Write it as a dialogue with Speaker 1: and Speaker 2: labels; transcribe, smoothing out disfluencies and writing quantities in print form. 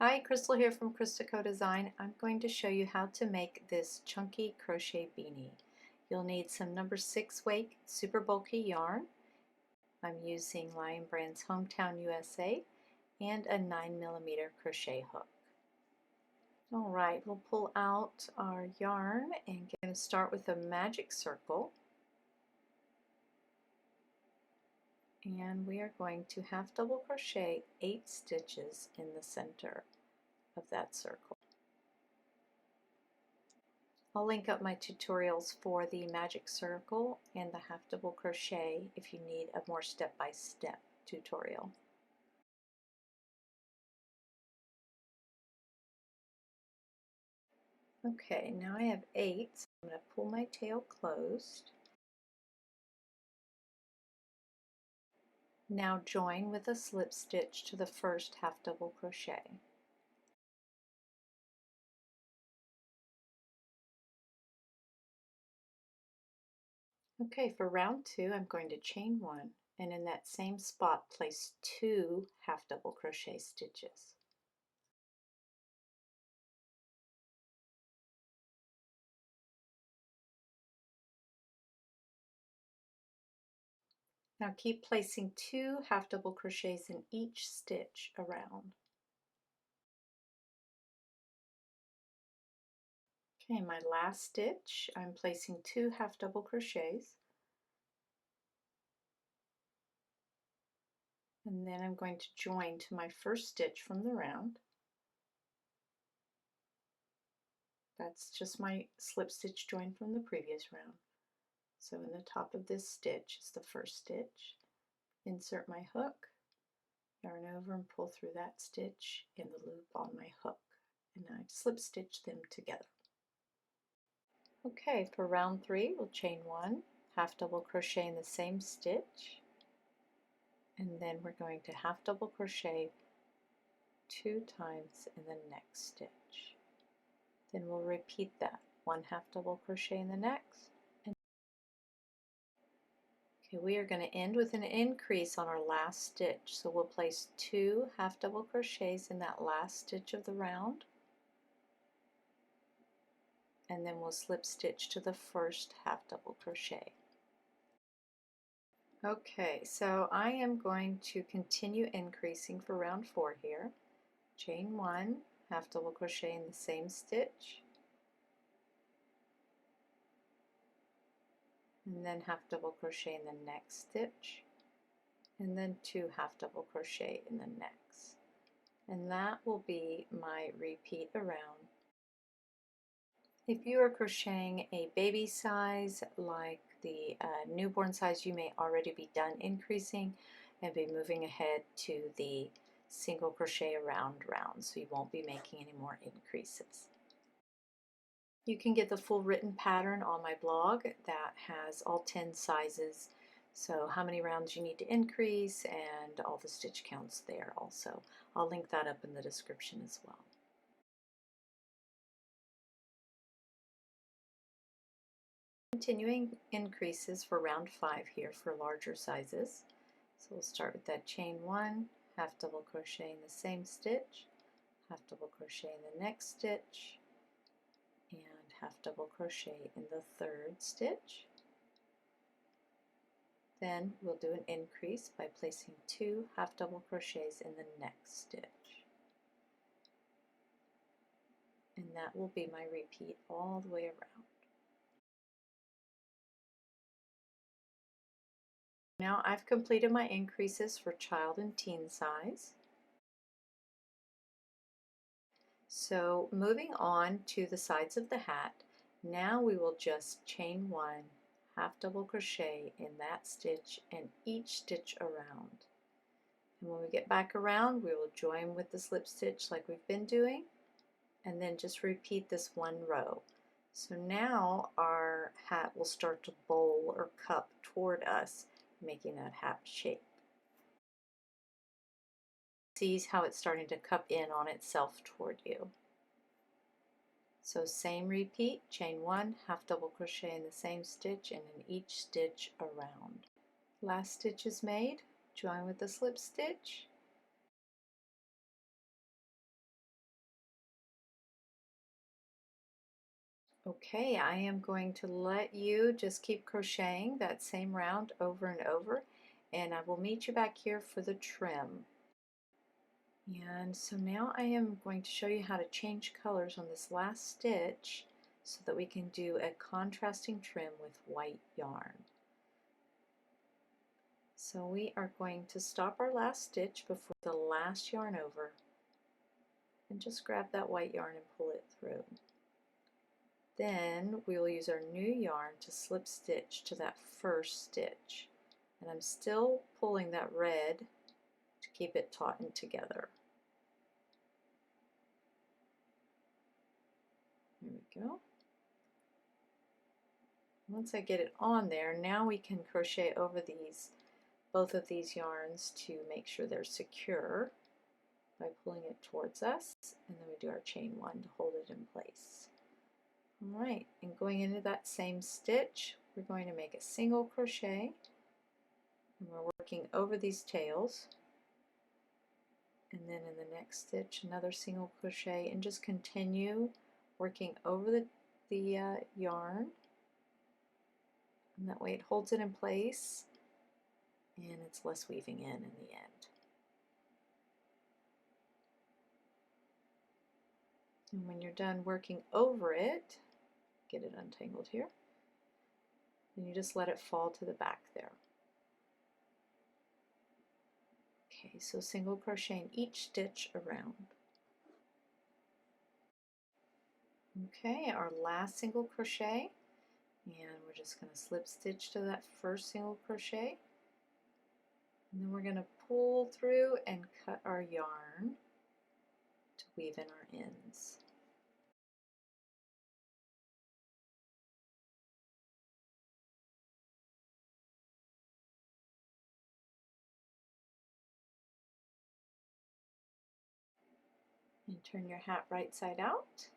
Speaker 1: Hi, Crystal here from ChristaCoDesign. I'm going to show you how to make this chunky crochet beanie. You'll need some number 6 weight super bulky yarn. I'm using Lion Brand's Hometown USA and a 9mm crochet hook. Alright, we'll pull out our yarn and going to start with a magic circle. And we are going to half double crochet 8 stitches in the center of that circle. I'll link up my tutorials for the magic circle and the half double crochet if you need a more step-by-step tutorial. Okay, now I have 8, so I'm going to pull my tail closed. Now join with a slip stitch to the first half double crochet. Okay, for round 2 I'm going to chain 1 and in that same spot place 2 half double crochet stitches. Now keep placing 2 half double crochets in each stitch around. Okay, my last stitch, I'm placing 2 half double crochets, and then I'm going to join to my first stitch from the round. That's just my slip stitch join from the previous round. So in the top of this stitch is the first stitch. Insert my hook, yarn over and pull through that stitch in the loop on my hook, and I've slip stitched them together. Okay, for round 3 we'll chain 1, half double crochet in the same stitch, and then we're going to half double crochet 2 times in the next stitch. Then we'll repeat that, 1 half double crochet in the next. Okay, we are going to end with an increase on our last stitch, so we'll place 2 half double crochets in that last stitch of the round, and then we'll slip stitch to the first half double crochet. Okay, so I am going to continue increasing for round 4 here. Chain 1, half double crochet in the same stitch, and then half double crochet in the next stitch, and then 2 half double crochet in the next. And that will be my repeat around. If you are crocheting a baby size like the newborn size, you may already be done increasing and be moving ahead to the single crochet around round, so you won't be making any more increases. You can get the full written pattern on my blog that has all 10 sizes, so how many rounds you need to increase and all the stitch counts there also. I'll link that up in the description as well. Continuing increases for round 5 here for larger sizes. So we'll start with that chain 1, half double crochet in the same stitch, half double crochet in the next stitch, and half double crochet in the third stitch. Then we'll do an increase by placing 2 half double crochets in the next stitch. And that will be my repeat all the way around. Now I've completed my increases for child and teen size. So moving on to the sides of the hat, now we will just chain 1, half double crochet in that stitch and each stitch around. And when we get back around, we will join with the slip stitch like we've been doing, and then just repeat this one row. So now our hat will start to bowl or cup toward us, making that hat shape. See how it's starting to cup in on itself toward you. So same repeat, chain 1, half double crochet in the same stitch and in each stitch around. Last stitch is made, join with the slip stitch, Okay, I am going to let you just keep crocheting that same round over and over, and I will meet you back here for the trim. And so now I am going to show you how to change colors on this last stitch so that we can do a contrasting trim with white yarn. So we are going to stop our last stitch before the last yarn over and just grab that white yarn and pull it through. Then we will use our new yarn to slip stitch to that first stitch. And I'm still pulling that red to keep it tautened together. There we go. Once I get it on there, now we can crochet over both of these yarns to make sure they're secure by pulling it towards us, and then we do our chain one to hold it in place. Alright, and going into that same stitch, we're going to make a single crochet, and we're working over these tails, and then in the next stitch another single crochet, and just continue working over the yarn, and that way it holds it in place and it's less weaving in the end. And when you're done working over it, get it untangled here, then you just let it fall to the back there. Okay, so single crochet in each stitch around. Okay, our last single crochet, and we're just going to slip stitch to that first single crochet, and then we're going to pull through and cut our yarn to weave in our ends. And turn your hat right side out.